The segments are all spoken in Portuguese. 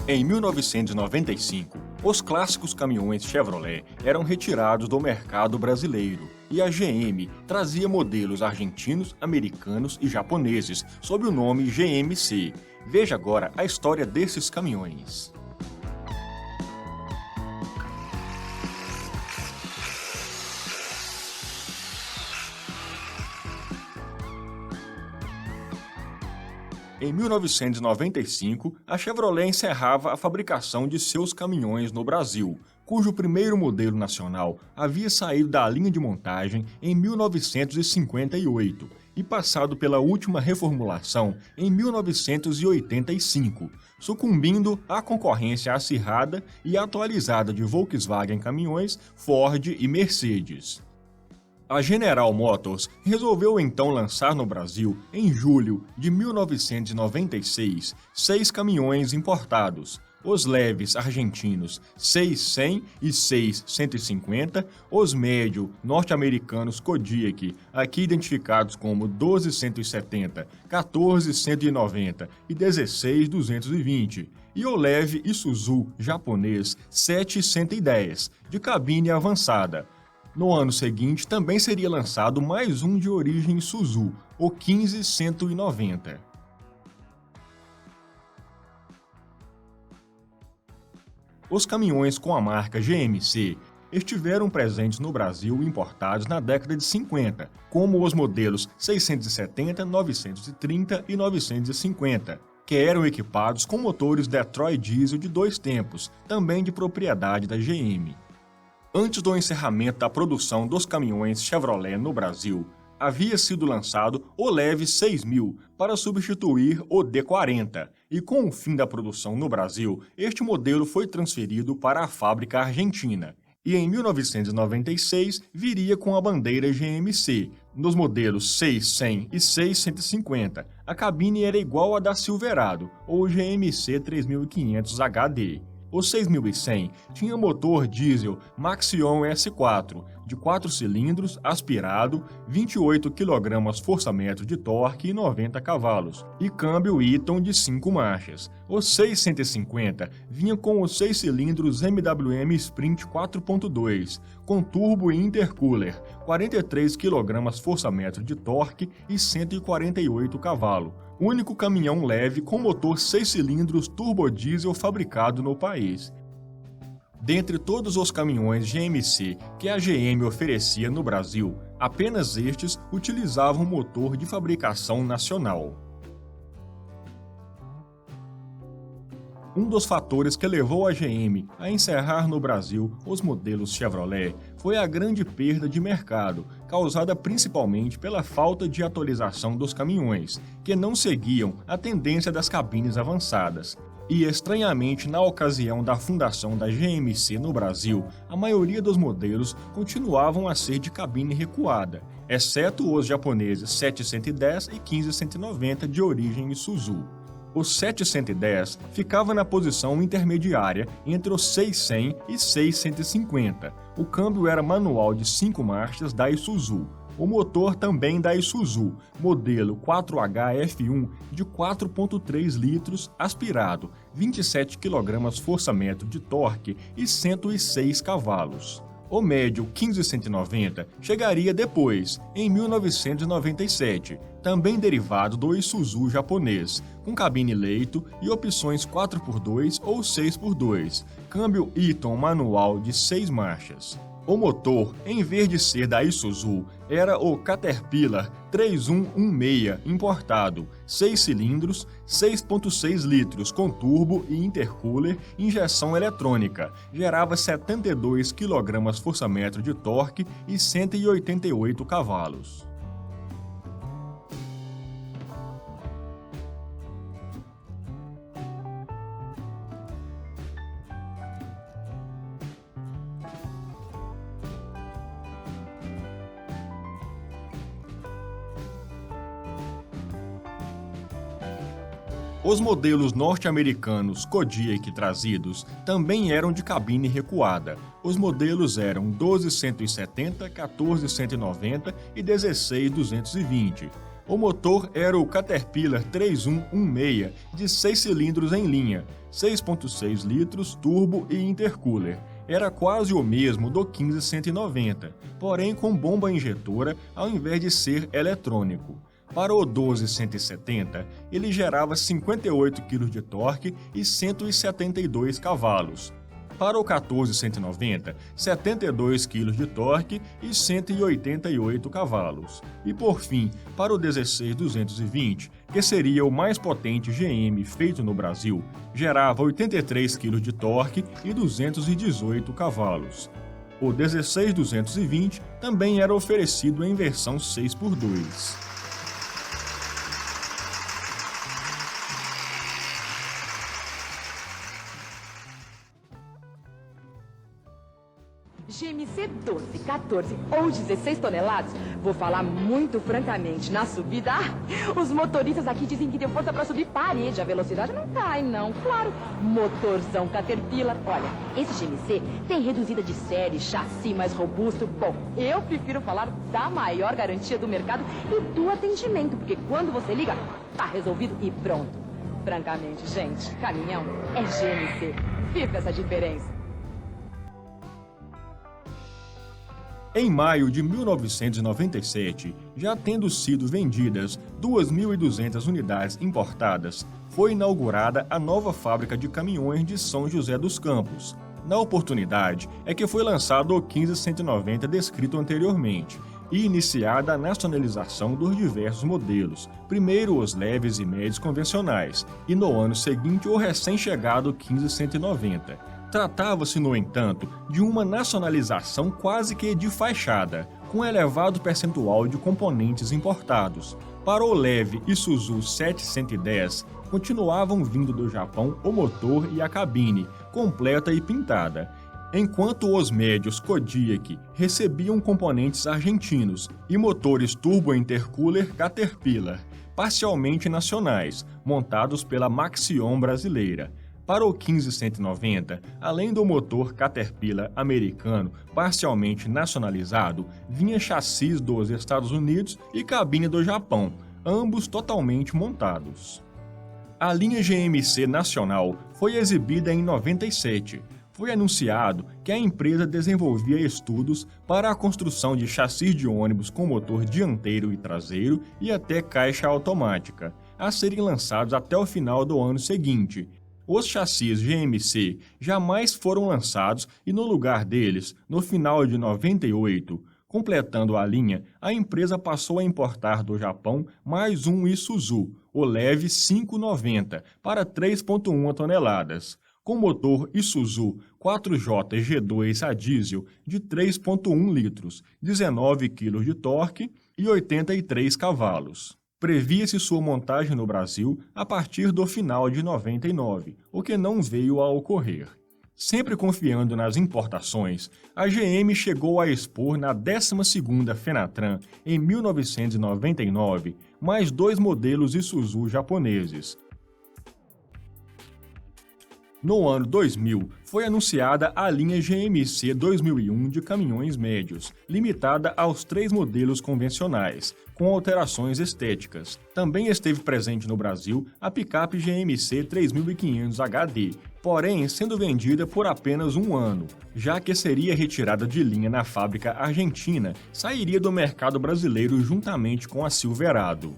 Em 1995, os clássicos caminhões Chevrolet eram retirados do mercado brasileiro e a GM trazia modelos argentinos, americanos e japoneses sob o nome GMC. Veja agora a história desses caminhões. Em 1995, a Chevrolet encerrava a fabricação de seus caminhões no Brasil, cujo primeiro modelo nacional havia saído da linha de montagem em 1958 e passado pela última reformulação em 1985, sucumbindo à concorrência acirrada e atualizada de Volkswagen Caminhões, Ford e Mercedes. A General Motors resolveu então lançar no Brasil, em julho de 1996, 6 caminhões importados, os leves argentinos 6-100 e 6-150, os médio norte-americanos Kodiaq, aqui identificados como 12-170, 14-190 e 16-220, e o leve Isuzu japonês 7-110, de cabine avançada. No ano seguinte, também seria lançado mais um de origem Isuzu, o 15-190. Os caminhões com a marca GMC estiveram presentes no Brasil importados na década de 50, como os modelos 670, 930 e 950, que eram equipados com motores Detroit Diesel de 2 tempos, também de propriedade da GM. Antes do encerramento da produção dos caminhões Chevrolet no Brasil, havia sido lançado o Leve 6000 para substituir o D40, e com o fim da produção no Brasil, este modelo foi transferido para a fábrica argentina. E em 1996 viria com a bandeira GMC, nos modelos 6-100 e 6-150. A cabine era igual à da Silverado, ou GMC 3500 HD. O 6100 tinha motor diesel Maxion S4, de 4 cilindros, aspirado, 28 kgfm de torque e 90 cavalos, e câmbio Eaton de 5 marchas. O 650 vinha com os 6 cilindros MWM Sprint 4.2, com turbo e intercooler, 43 kgfm de torque e 148 cavalos. Único caminhão leve com motor 6 cilindros turbodiesel fabricado no país. Dentre todos os caminhões GMC que a GM oferecia no Brasil, apenas estes utilizavam motor de fabricação nacional. Um dos fatores que levou a GM a encerrar no Brasil os modelos Chevrolet foi a grande perda de mercado, causada principalmente pela falta de atualização dos caminhões, que não seguiam a tendência das cabines avançadas. E, estranhamente, na ocasião da fundação da GMC no Brasil, a maioria dos modelos continuavam a ser de cabine recuada, exceto os japoneses 710 e 1590 de origem Isuzu. O 710 ficava na posição intermediária entre os 600 e 650. O câmbio era manual de 5 marchas da Isuzu. O motor também da Isuzu, modelo 4HF1 de 4.3 litros, aspirado, 27 kgfm de torque e 106 cavalos. O médio 1590 chegaria depois, em 1997, também derivado do Isuzu japonês, com cabine leito e opções 4x2 ou 6x2, câmbio Eaton manual de 6 marchas. O motor, em vez de ser da Isuzu, era o Caterpillar 3116 importado, 6 cilindros, 6.6 litros com turbo e intercooler, injeção eletrônica, gerava 72 kgfm de torque e 188 cavalos. Os modelos norte-americanos Kodiaq trazidos também eram de cabine recuada. Os modelos eram 12-170, 14-190 e 16-220. O motor era o Caterpillar 3116 de 6 cilindros em linha, 6,6 litros, turbo e intercooler. Era quase o mesmo do 15190, porém com bomba injetora ao invés de ser eletrônico. Para o 12170, ele gerava 58 kg de torque e 172 cavalos. Para o 14190, 72 kg de torque e 188 cavalos. E por fim, para o 16220, que seria o mais potente GM feito no Brasil, gerava 83 kg de torque e 218 cavalos. O 16220 também era oferecido em versão 6x2. GMC 12, 14 ou 16 toneladas, vou falar muito francamente, na subida, os motoristas aqui dizem que deu força para subir parede, a velocidade não cai não, claro, motorzão Caterpillar. Olha, esse GMC tem reduzida de série, chassi mais robusto, bom, eu prefiro falar da maior garantia do mercado e do atendimento, porque quando você liga, tá resolvido e pronto. Francamente, gente, caminhão é GMC, fica essa diferença. Em maio de 1997, já tendo sido vendidas 2.200 unidades importadas, foi inaugurada a nova fábrica de caminhões de São José dos Campos. Na oportunidade é que foi lançado o 15190 descrito anteriormente e iniciada a nacionalização dos diversos modelos, primeiro os leves e médios convencionais e no ano seguinte o recém-chegado 15190. Tratava-se, no entanto, de uma nacionalização quase que de fachada, com elevado percentual de componentes importados. Para o leve Isuzu 710, continuavam vindo do Japão o motor e a cabine, completa e pintada, enquanto os médios Kodiaq recebiam componentes argentinos e motores turbo-intercooler Caterpillar, parcialmente nacionais, montados pela Maxion brasileira. Para o 15190, além do motor Caterpillar americano parcialmente nacionalizado, vinha chassis dos Estados Unidos e cabine do Japão, ambos totalmente montados. A linha GMC nacional foi exibida em 97. Foi anunciado que a empresa desenvolvia estudos para a construção de chassis de ônibus com motor dianteiro e traseiro e até caixa automática, a serem lançados até o final do ano seguinte. Os chassis GMC jamais foram lançados e no lugar deles, no final de 98, completando a linha, a empresa passou a importar do Japão mais um Isuzu, o Leve 590, para 3,1 toneladas, com motor Isuzu 4J G2 a diesel de 3,1 litros, 19 kg de torque e 83 cavalos. Previa-se sua montagem no Brasil a partir do final de 99, o que não veio a ocorrer. Sempre confiando nas importações, a GM chegou a expor na 12ª Fenatran, em 1999, mais 2 modelos Isuzu japoneses. No ano 2000, foi anunciada a linha GMC 2001 de caminhões médios, limitada aos 3 modelos convencionais, com alterações estéticas. Também esteve presente no Brasil a picape GMC 3500 HD, porém sendo vendida por apenas um ano, já que seria retirada de linha na fábrica argentina, sairia do mercado brasileiro juntamente com a Silverado.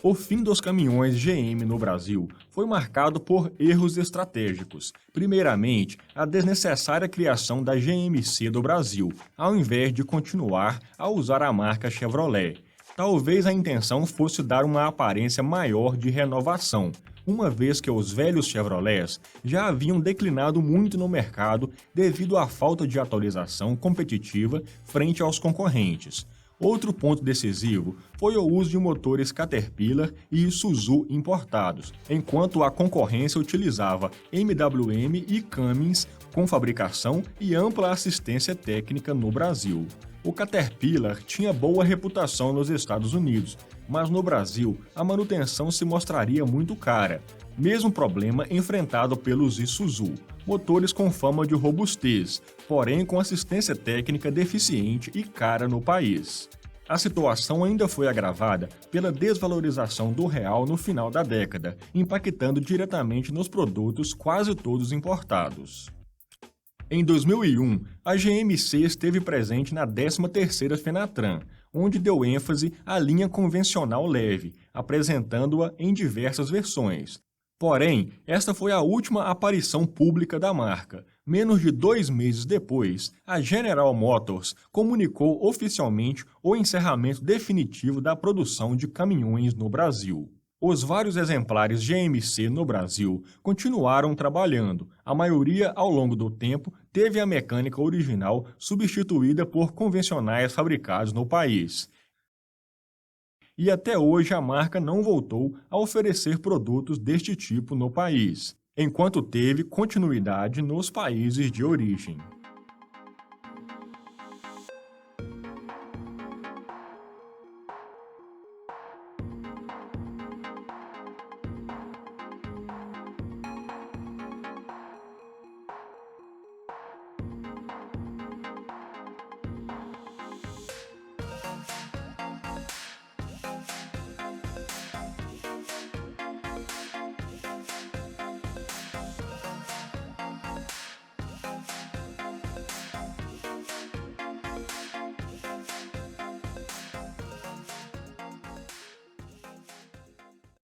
O fim dos caminhões GM no Brasil foi marcado por erros estratégicos. Primeiramente, a desnecessária criação da GMC do Brasil, ao invés de continuar a usar a marca Chevrolet. Talvez a intenção fosse dar uma aparência maior de renovação, uma vez que os velhos Chevrolets já haviam declinado muito no mercado devido à falta de atualização competitiva frente aos concorrentes. Outro ponto decisivo foi o uso de motores Caterpillar e Isuzu importados, enquanto a concorrência utilizava MWM e Cummins com fabricação e ampla assistência técnica no Brasil. O Caterpillar tinha boa reputação nos Estados Unidos, mas no Brasil a manutenção se mostraria muito cara. Mesmo problema enfrentado pelos Isuzu, motores com fama de robustez, porém com assistência técnica deficiente e cara no país. A situação ainda foi agravada pela desvalorização do real no final da década, impactando diretamente nos produtos quase todos importados. Em 2001, a GMC esteve presente na 13ª Fenatran, onde deu ênfase à linha convencional leve, apresentando-a em diversas versões. Porém, esta foi a última aparição pública da marca. Menos de 2 meses depois, a General Motors comunicou oficialmente o encerramento definitivo da produção de caminhões no Brasil. Os vários exemplares GMC no Brasil continuaram trabalhando. A maioria, ao longo do tempo, teve a mecânica original substituída por convencionais fabricados no país. E até hoje a marca não voltou a oferecer produtos deste tipo no país, enquanto teve continuidade nos países de origem.